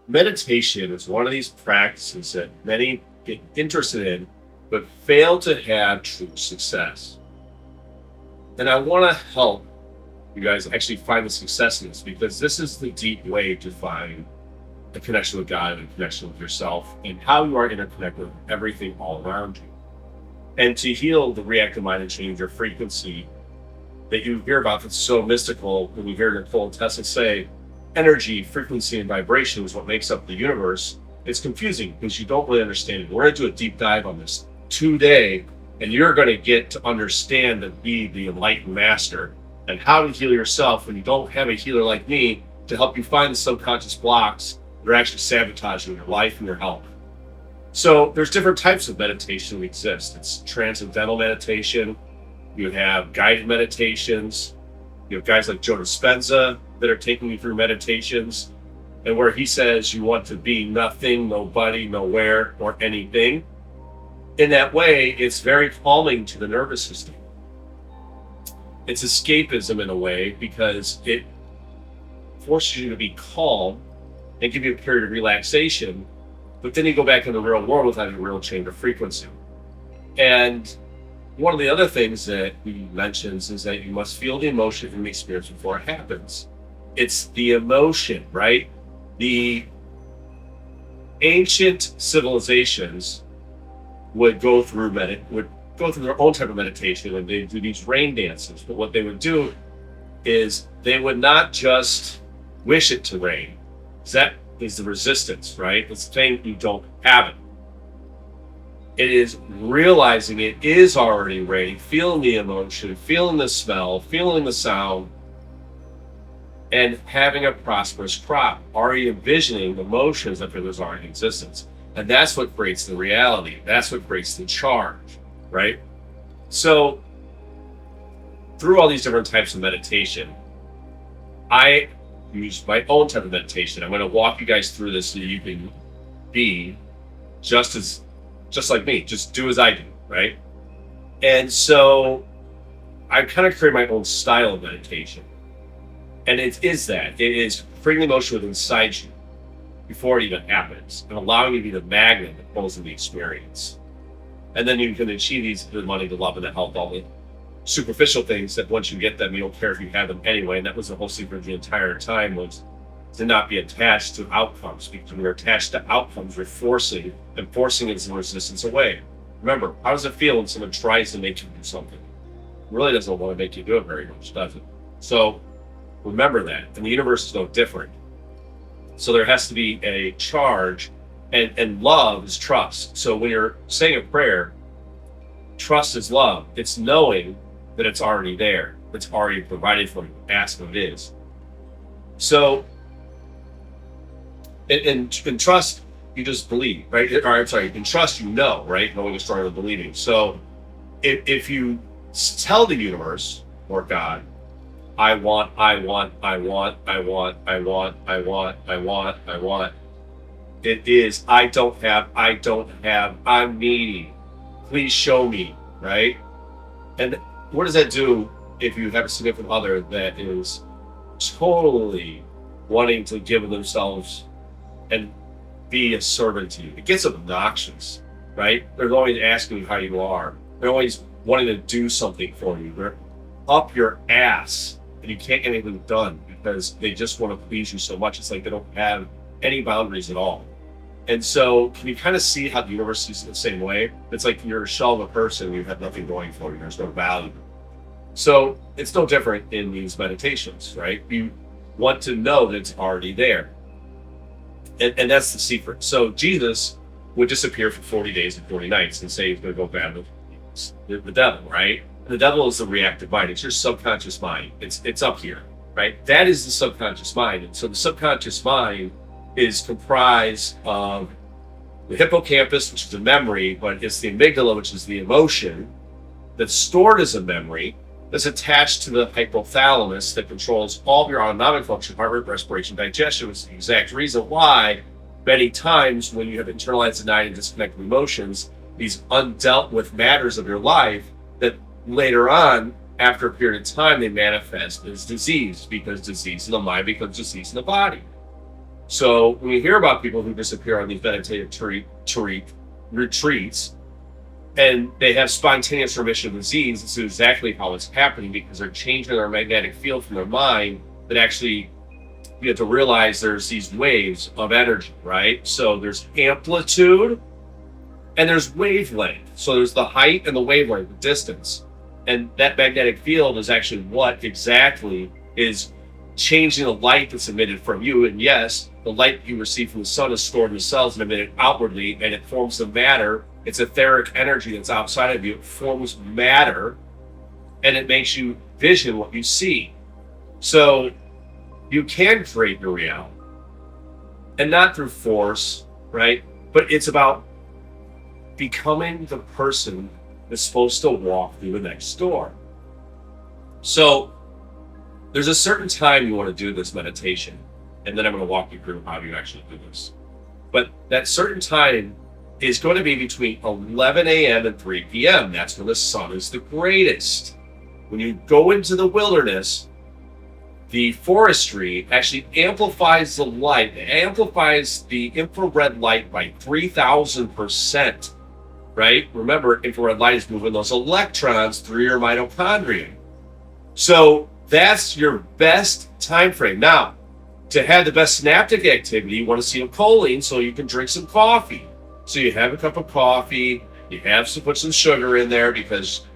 Meditation is one of these practices that many get interested in, but fail to have true success. And I want to help you guys actually find the success in this, because this is the deep way to find a connection with God and a connection with yourself and how you are interconnected with everything all around you. And to heal the reactive mind and change your frequency that you hear about that's so mystical. When you hear Nikola Tesla say energy, frequency, and vibration is what makes up the universe, it's confusing because you don't really understand it. We're going to do a deep dive on this today, and you're going to get to understand and be the enlightened master and how to heal yourself when you don't have a healer like me to help you find the subconscious blocks that are actually sabotaging your life and your health. So there's different types of meditation that exist. It's transcendental meditation. You have guided meditations. You have guys like Joe Dispenza that are taking you through meditations, and where he says you want to be nothing, nobody, nowhere, or anything. In that way, it's very calming to the nervous system. It's escapism in a way because it forces you to be calm and give you a period of relaxation, but then you go back in the real world without a real change of frequency. And one of the other things that he mentions is that you must feel the emotion and the experience before it happens. It's the emotion, right? The ancient civilizations would go through their own type of meditation, and they do these rain dances. But what they would do is they would not just wish it to rain. That is the resistance, right? It's saying you don't have it. It is realizing it is already raining, feeling the emotion, feeling the smell, feeling the sound, and having a prosperous crop, already envisioning emotions that there's already in existence. And that's what creates the reality. That's what creates the charge, right? So through all these different types of meditation, I use my own type of meditation. I'm going to walk you guys through this so you can be just like me, just do as I do, right? And so I kind of create my own style of meditation. And it is freeing the emotion within inside you before it even happens, and allowing you to be the magnet that pulls in the experience. And then you can achieve the money, the love, and the health, all the superficial things that once you get them, you don't care if you have them anyway. And that was the whole secret of the entire time, was to not be attached to outcomes, because when you're attached to outcomes, you're forcing is the resistance away. Remember, how does it feel when someone tries to make you do something? It really doesn't want to make you do it very much, does it? So remember that, and the universe is no different. So there has to be a charge, and love is trust. So when you're saying a prayer, trust is love. It's knowing that it's already there. It's already provided for you. Ask what it is. So in trust, you just believe, right? In trust, you know, right? Knowing is stronger than believing. So if you tell the universe or God, I want, it is, I don't have, I'm needy, please show me, right? And what does that do if you have a significant other that is totally wanting to give themselves and be a servant to you? It gets obnoxious, right? They're always asking you how you are. They're always wanting to do something for you. They're up your ass, and you can't get anything done because they just want to please you so much. It's like they don't have any boundaries at all. And so can you kind of see how the universe is the same way? It's like you're a shell of a person, you have nothing going for you. There's no value. So it's no different in these meditations, right? You want to know that it's already there. And that's the secret. So Jesus would disappear for 40 days and 40 nights and say he's going to go battle the devil, right? And the devil is the reactive mind. It's your subconscious mind. It's up here, right? That is the subconscious mind. And so the subconscious mind is comprised of the hippocampus, which is a memory, but it's the amygdala, which is the emotion, that's stored as a memory, that's attached to the hypothalamus that controls all of your autonomic function, heart rate, respiration, digestion, which is the exact reason why many times when you have internalized, denied, and disconnected emotions, these undealt with matters of your life, that later on, after a period of time, they manifest as disease, because disease in the mind becomes disease in the body. So when you hear about people who disappear on these meditative retreats, and they have spontaneous remission of disease, this is exactly how it's happening, because they're changing their magnetic field from their mind. That actually, you have to realize there's these waves of energy, right? So there's amplitude and there's wavelength. So there's the height and the wavelength, the distance. And that magnetic field is actually what exactly is changing the light that's emitted from you. And yes, the light you receive from the sun is stored in the cells and emitted outwardly, and it forms the matter. It's etheric energy that's outside of you. It forms matter, and it makes you vision what you see. So you can create your reality, and not through force, right? But it's about becoming the person that's supposed to walk through the next door. So there's a certain time you want to do this meditation, and then I'm going to walk you through how you actually do this. But that certain time is going to be between 11 a.m. and 3 p.m. That's when the sun is the greatest. When you go into the wilderness, the forestry actually amplifies the light, amplifies the infrared light by 3,000%, right? Remember, infrared light is moving those electrons through your mitochondria. So that's your best time frame. Now, to have the best synaptic activity, you want to see choline, so you can drink some coffee. So you have a cup of coffee, you have to put some sugar in there, because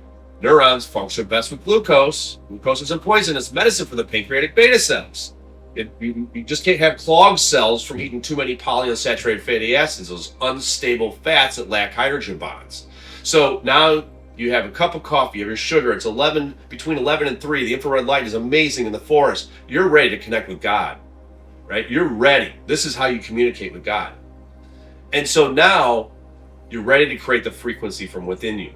neurons function best with glucose. Glucose isn't poison, it's medicine for the pancreatic beta cells. You just can't have clogged cells from eating too many polyunsaturated fatty acids, those unstable fats that lack hydrogen bonds. So now you have a cup of coffee, you have your sugar, it's between 11 and 3, the infrared light is amazing in the forest. You're ready to connect with God, right? You're ready. This is how you communicate with God. And so now you're ready to create the frequency from within you.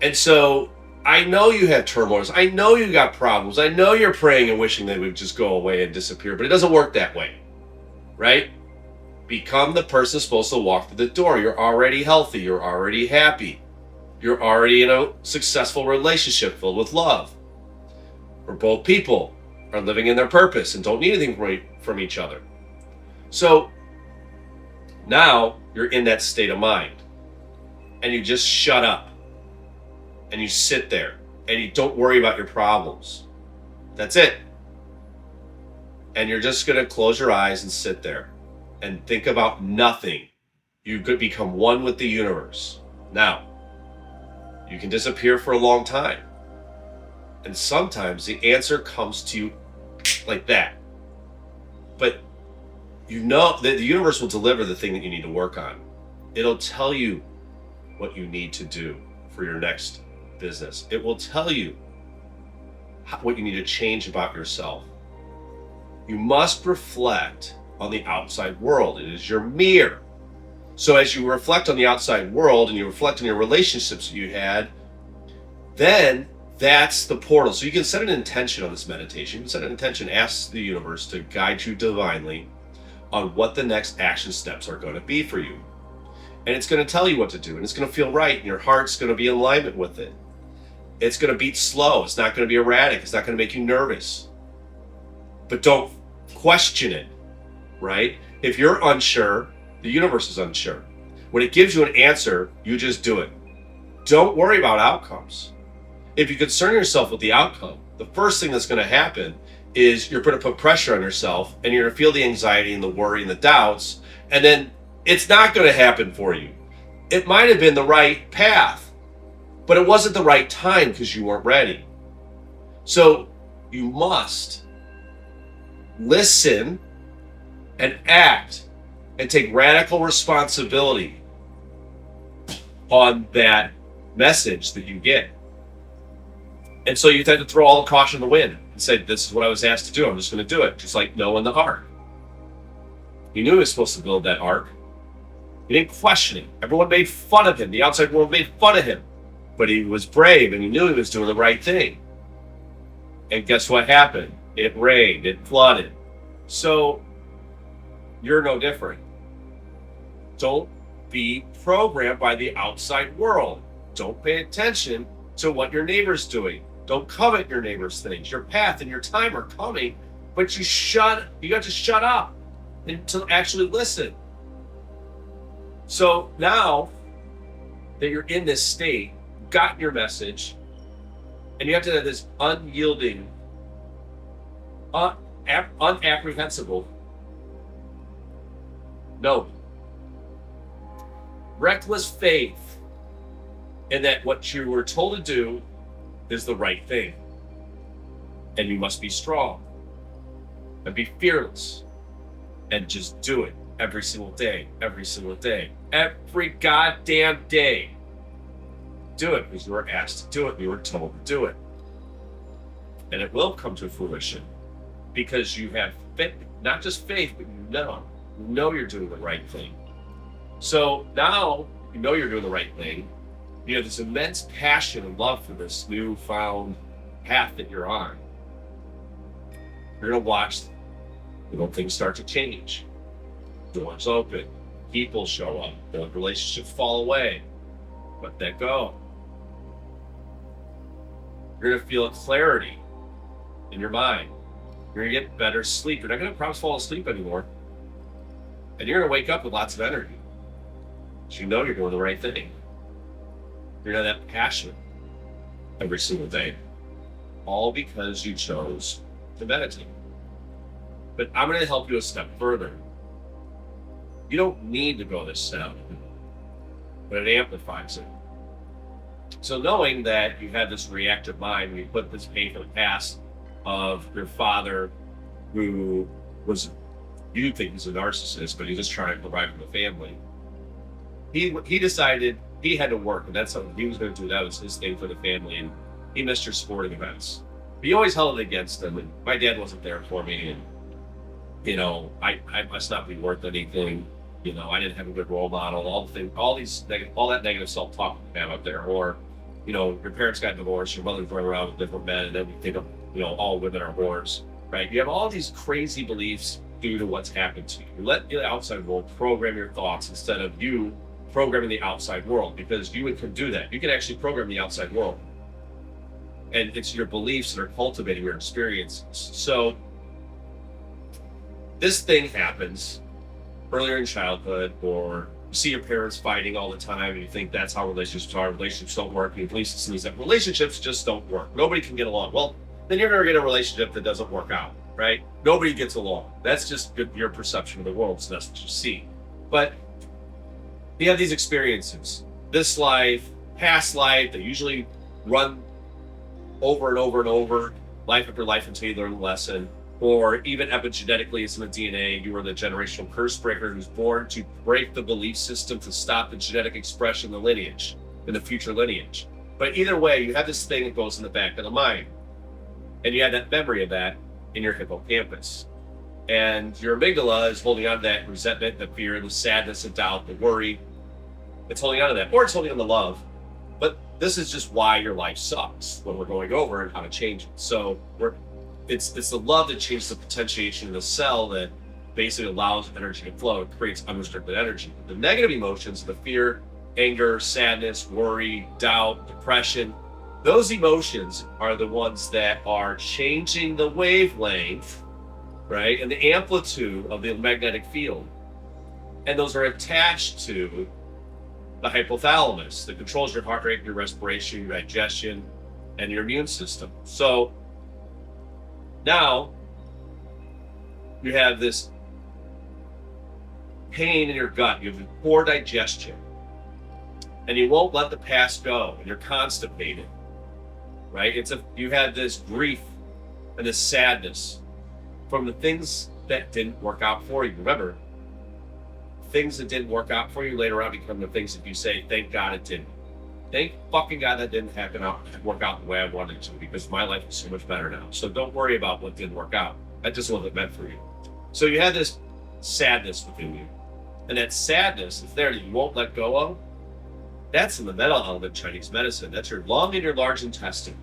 And so I know you have turmoils. I know you got problems. I know you're praying and wishing they would just go away and disappear, but it doesn't work that way, right? Become the person supposed to walk through the door. You're already healthy. You're already happy. You're already in a successful relationship filled with love, where both people are living in their purpose and don't need anything from each other. So now you're in that state of mind, and you just shut up and you sit there and you don't worry about your problems. That's it. And you're just going to close your eyes and sit there and think about nothing. You could become one with the universe. Now, you can disappear for a long time, and sometimes the answer comes to you like that. But you know that the universe will deliver the thing that you need to work on. It'll tell you what you need to do for your next business. It will tell you what you need to change about yourself. You must reflect on the outside world. It is your mirror. So as you reflect on the outside world and you reflect on your relationships that you had, then that's the portal. So you can set an intention on this meditation. You can set an intention, ask the universe to guide you divinely on what the next action steps are going to be for you. And it's going to tell you what to do, and it's going to feel right, and your heart's going to be in alignment with it. It's going to beat slow. It's not going to be erratic. It's not going to make you nervous. But don't question it, right? If you're unsure, the universe is unsure. When it gives you an answer, you just do it. Don't worry about outcomes. If you concern yourself with the outcome, the first thing that's going to happen is you're going to put pressure on yourself, and you're going to feel the anxiety and the worry and the doubts, and then it's not going to happen for you. It might have been the right path, but it wasn't the right time because you weren't ready. So you must listen and act and take radical responsibility on that message that you get. And so you tend to throw all the caution to the wind and say, this is what I was asked to do. I'm just going to do it. Just like Noah and the ark. He knew he was supposed to build that ark. He didn't question it. Everyone made fun of him. The outside world made fun of him. But he was brave, and he knew he was doing the right thing. And guess what happened? It rained. It flooded. So you're no different. Don't be programmed by the outside world. Don't pay attention to what your neighbor's doing. Don't covet your neighbor's things. Your path and your time are coming, but you got to shut up. and to actually listen. So now that you're in this state, you've gotten your message, and you have to have this unyielding, unapprehensible, no, reckless faith in that what you were told to do is the right thing. And you must be strong and be fearless and just do it every single day, every goddamn day. Do it because you were asked to do it. You were told to do it. And it will come to fruition because you have faith, not just faith, but you know you're doing the right thing. So now you know you're doing the right thing. You have this immense passion and love for this newfound path that you're on. You're going to watch things start to change. Doors open. People show up. The relationships fall away. Let that go. You're going to feel clarity in your mind. You're going to get better sleep. You're not going to promise fall asleep anymore. And you're going to wake up with lots of energy. So you know you're doing the right thing. You're going to have that passion every single day. All because you chose to meditate. But I'm going to help you a step further. You don't need to go this step, but it amplifies it. So knowing that you had this reactive mind, you put this pain from the past of your father who was, you think he's a narcissist, but he's just trying to provide for the family. He decided he had to work, and that's something he was going to do. That was his thing for the family, and he missed your sporting events. But he always held it against him, and my dad wasn't there for me, and I must not be worth anything. I didn't have a good role model. All that negative self-talk you have up there, or your parents got divorced, your mother's running around with different men, and then you think of all women are whores, right? You have all these crazy beliefs due to what's happened to you. You let the outside world program your thoughts instead of you programming the outside world, because you can do that. You can actually program the outside world, and it's your beliefs that are cultivating your experiences. So this thing happens earlier in childhood, or you see your parents fighting all the time and you think that's how relationships are. Relationships don't work. And police sees that relationships just don't work. Nobody can get along. Well, then you're going to get a relationship that doesn't work out, right? Nobody gets along. That's just your perception of the world, so that's what you see. But you have these experiences, this life, past life, they usually run over and over and over, life after life, until you learn the lesson. Or even epigenetically, it's in the DNA, you are the generational curse breaker who's born to break the belief system to stop the genetic expression in the lineage, in the future lineage. But either way, you have this thing that goes in the back of the mind. And you have that memory of that in your hippocampus. And your amygdala is holding on to that resentment, the fear, the sadness, the doubt, the worry. It's holding on to that, or it's holding on to love. But this is just why your life sucks, when we're going over and how to change it. So it's the love that changes the potentiation of the cell that basically allows energy to flow. It creates unrestricted energy. The negative emotions, the fear, anger, sadness, worry, doubt, depression, those emotions are the ones that are changing the wavelength, right, and the amplitude of the magnetic field. And those are attached to the hypothalamus that controls your heart rate, your respiration, your digestion, and your immune system. So now you have this pain in your gut, you have poor digestion, and you won't let the past go, and you're constipated, right? You had this grief and this sadness from the things that didn't work out for you. Remember, things that didn't work out for you later on become the things that you say, thank God it didn't. Thank fucking God that didn't work out the way I wanted it to, because my life is so much better now. So don't worry about what didn't work out. That just wasn't meant for you. So you had this sadness within you. And that sadness is there that you won't let go of. That's in the metal element of Chinese medicine. That's your lung and your large intestine.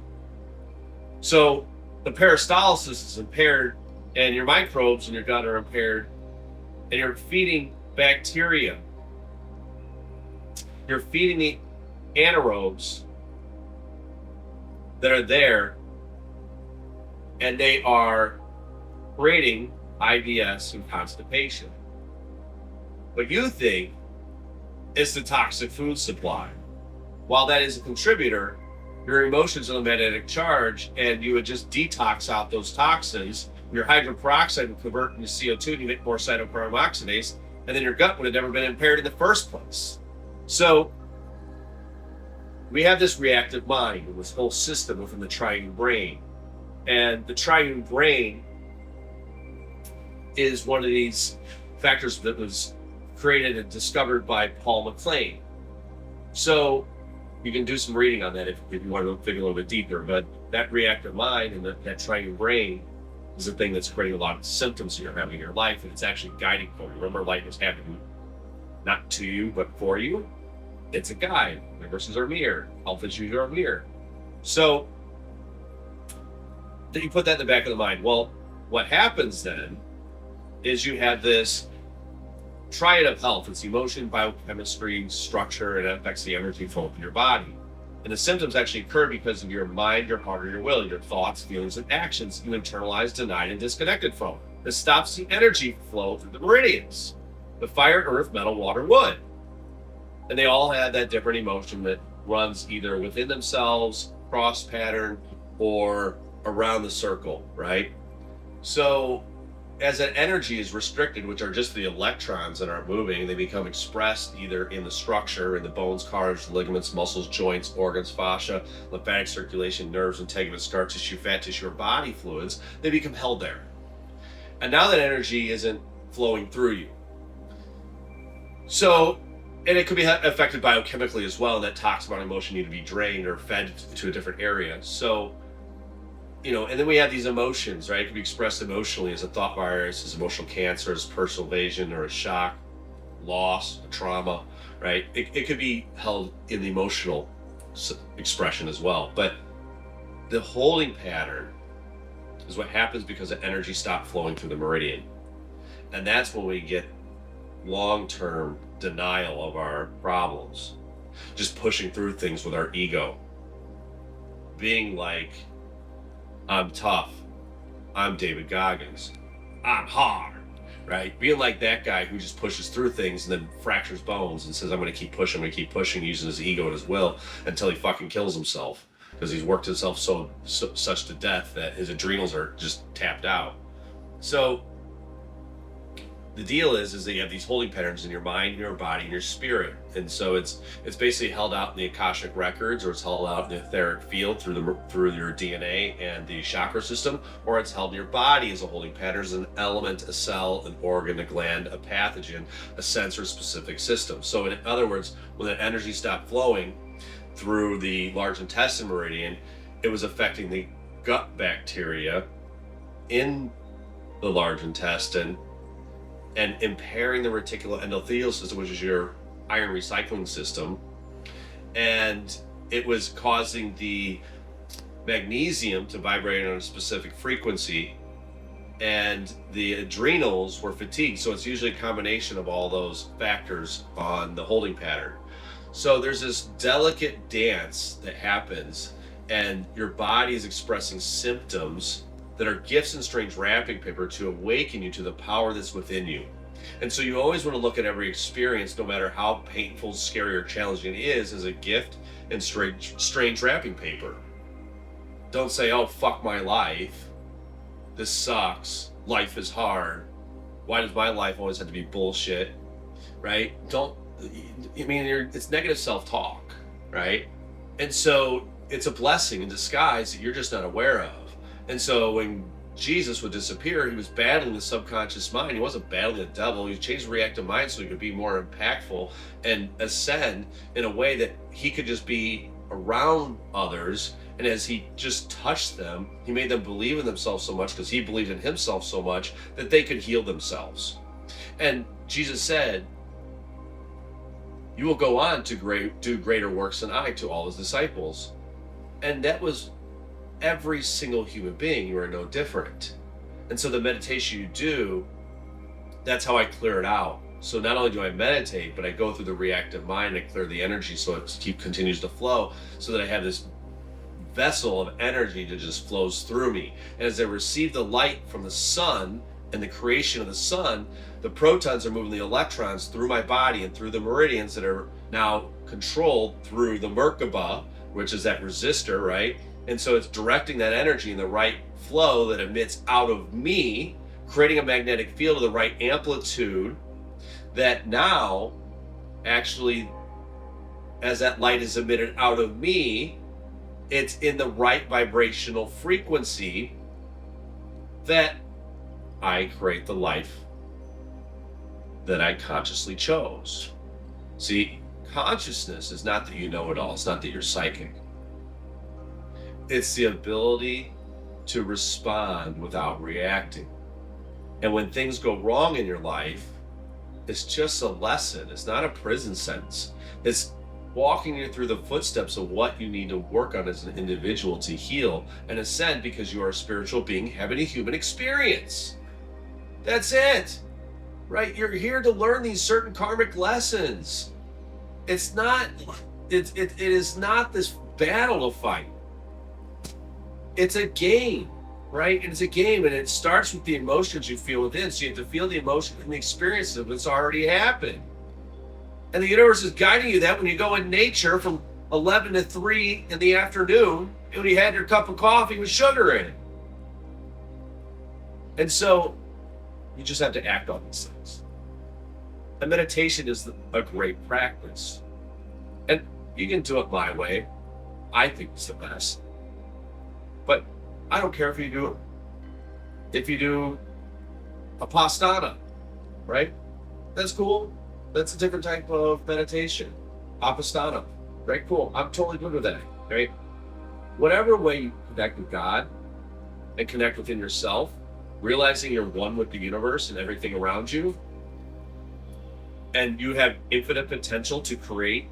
So the peristalsis is impaired, and your microbes in your gut are impaired, and you're feeding bacteria. You're feeding the anaerobes that are there, and they are creating IBS, and constipation. What you think is the toxic food supply. While that is a contributor, your emotions are the magnetic charge, and you would just detox out those toxins. Your hydrogen peroxide would convert into CO2 and you make more cytochrome oxidase, and then your gut would have never been impaired in the first place. So we have this reactive mind and this whole system within the triune brain. And the triune brain is one of these factors that was created and discovered by Paul MacLean. So you can do some reading on that if you want to dig a little bit deeper. But that reactive mind and that triune brain is the thing that's creating a lot of the symptoms that you're having in your life, and it's actually guiding for you. Remember, life is happening not to you, but for you. It's a guide. Universes are mirror. Health issues are mirror. So that you put that in the back of the mind. Well, what happens then is you have this triad of health. It's emotion, biochemistry, structure, and it affects the energy flow in your body. And the symptoms actually occur because of your mind, your heart, or your will, your thoughts, feelings, and actions you internalize, denied, and disconnected from. This stops the energy flow through the meridians, the fire, earth, metal, water, wood. And they all have that different emotion that runs either within themselves, cross pattern, or around the circle, right? So as that energy is restricted, which are just the electrons that aren't moving, they become expressed either in the structure, in the bones, cartilage, ligaments, muscles, joints, organs, fascia, lymphatic circulation, nerves, integuments, scar tissue, fat tissue, or body fluids. They become held there. And now that energy isn't flowing through you. So, and it could be affected biochemically as well, and that toxic amount of emotion need to be drained or fed to a different area. So, and then we have these emotions, right? It can be expressed emotionally as a thought virus, as emotional cancer, as personal evasion, or a shock, loss, a trauma, right? It could be held in the emotional expression as well. But the holding pattern is what happens because the energy stopped flowing through the meridian. And that's when we get long-term denial of our problems, just pushing through things with our ego, being like, I'm tough, I'm David Goggins, I'm hard, right? Being like that guy who just pushes through things and then fractures bones and says, I'm going to keep pushing, using his ego and his will until he fucking kills himself because he's worked himself such to death that his adrenals are just tapped out. So the deal is that you have these holding patterns in your mind, your body, and your spirit. And so it's basically held out in the Akashic records, or it's held out in the etheric field through your DNA and the chakra system, or it's held in your body as a holding pattern, as an element, a cell, an organ, a gland, a pathogen, a sensor-specific system. So in other words, when that energy stopped flowing through the large intestine meridian, it was affecting the gut bacteria in the large intestine and impairing the reticuloendothelial system, which is your iron recycling system. And it was causing the magnesium to vibrate on a specific frequency, and the adrenals were fatigued. So it's usually a combination of all those factors on the holding pattern. So there's this delicate dance that happens, and your body is expressing symptoms that are gifts in strange wrapping paper to awaken you to the power that's within you. And so you always want to look at every experience, no matter how painful, scary, or challenging it is, as a gift in strange wrapping paper. Don't say, oh, fuck my life. This sucks. Life is hard. Why does my life always have to be bullshit? Right? It's negative self-talk, right? And so it's a blessing in disguise that you're just not aware of. And so when Jesus would disappear, he was battling the subconscious mind. He wasn't battling the devil. He changed the reactive mind so he could be more impactful and ascend in a way that he could just be around others. And as he just touched them, he made them believe in themselves so much, because he believed in himself so much, that they could heal themselves. And Jesus said, you will go on to do greater works than I, to all his disciples. And that was every single human being. You are no different. And so the meditation you do, that's how I clear it out. So not only do I meditate, but I go through the reactive mind and clear the energy so it continues to flow, so that I have this vessel of energy that just flows through me. And as I receive the light from the sun and the creation of the sun, the protons are moving the electrons through my body and through the meridians that are now controlled through the Merkaba, which is that resistor, right? And so it's directing that energy in the right flow that emits out of me, creating a magnetic field of the right amplitude that now actually, as that light is emitted out of me, it's in the right vibrational frequency that I create the life that I consciously chose. See, consciousness is not that you know it all. It's not that you're psychic. It's the ability to respond without reacting. And when things go wrong in your life, it's just a lesson. It's not a prison sentence. It's walking you through the footsteps of what you need to work on as an individual to heal and ascend, because you are a spiritual being having a human experience. That's it, right? You're here to learn these certain karmic lessons. It is not this battle to fight. It's a game, right? And it's a game, and it starts with the emotions you feel within. So you have to feel the emotion and the experience of what's already happened. And the universe is guiding you that when you go in nature from 11 to 3 in the afternoon, when you had your cup of coffee with sugar in it. And so you just have to act on these things. And meditation is a great practice. And you can do it my way. I think it's the best. But I don't care if you do a Pastana, right? That's cool. That's a different type of meditation. Apastana. Right? Cool. I'm totally good with that. Right? Whatever way you connect with God and connect within yourself, realizing you're one with the universe and everything around you, and you have infinite potential to create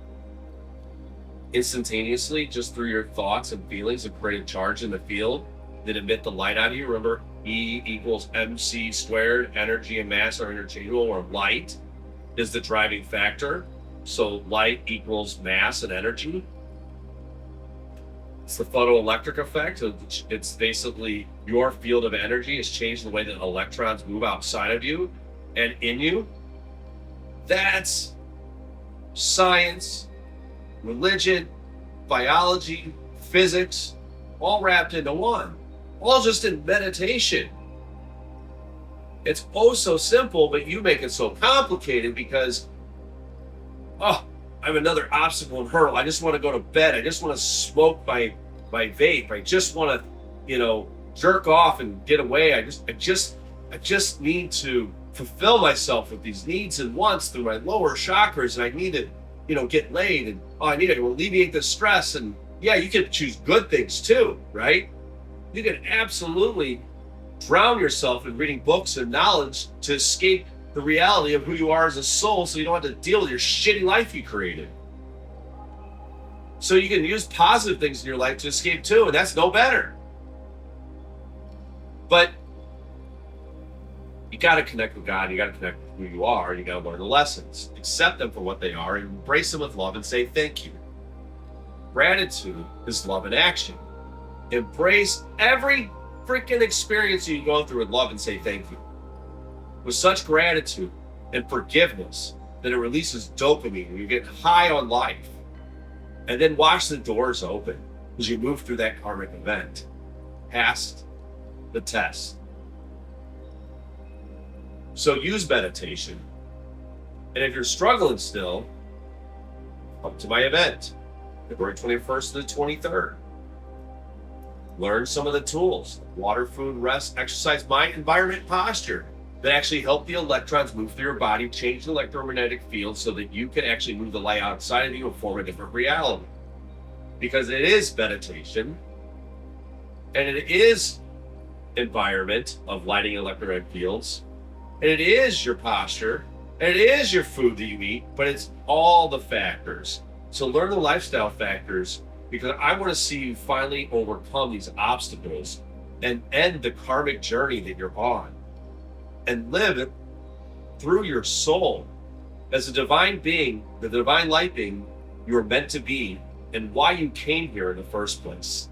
instantaneously just through your thoughts and feelings and create a charge in the field that emit the light out of you. Remember, E equals mc squared. Energy and mass are interchangeable, or light is the driving factor. So light equals mass and energy. It's the photoelectric effect. It's basically your field of energy has changed the way that electrons move outside of you and in you. That's science, religion, biology, physics, all wrapped into one. All just in meditation. It's oh so simple, but you make it so complicated because, I have another obstacle and hurdle. I just want to go to bed. I just want to smoke my vape. I just want to, jerk off and get away. I just need to fulfill myself with these needs and wants through my lower chakras, and I need to, get laid, and I need to alleviate the stress. And yeah, you can choose good things too, right? You can absolutely drown yourself in reading books and knowledge to escape the reality of who you are as a soul, so you don't have to deal with your shitty life you created. So you can use positive things in your life to escape too, and that's no better. But you got to connect with God, you got to connect with who you are, and you got to learn the lessons, accept them for what they are, and embrace them with love and say thank you. Gratitude is love in action. Embrace every freaking experience you go through with love and say thank you. With such gratitude and forgiveness that it releases dopamine and you get high on life. And then watch the doors open as you move through that karmic event, past the test. So use meditation. And if you're struggling still, come to my event, February 21st to the 23rd. Learn some of the tools: water, food, rest, exercise, mind, environment, posture, that actually help the electrons move through your body, change the electromagnetic field so that you can actually move the light outside of you and form a different reality. Because it is meditation, and it is environment of lighting electromagnetic fields, and it is your posture, and it is your food that you eat, but it's all the factors. So learn the lifestyle factors, because I want to see you finally overcome these obstacles and end the karmic journey that you're on, and live it through your soul as a divine being, the divine light being you're meant to be, and why you came here in the first place.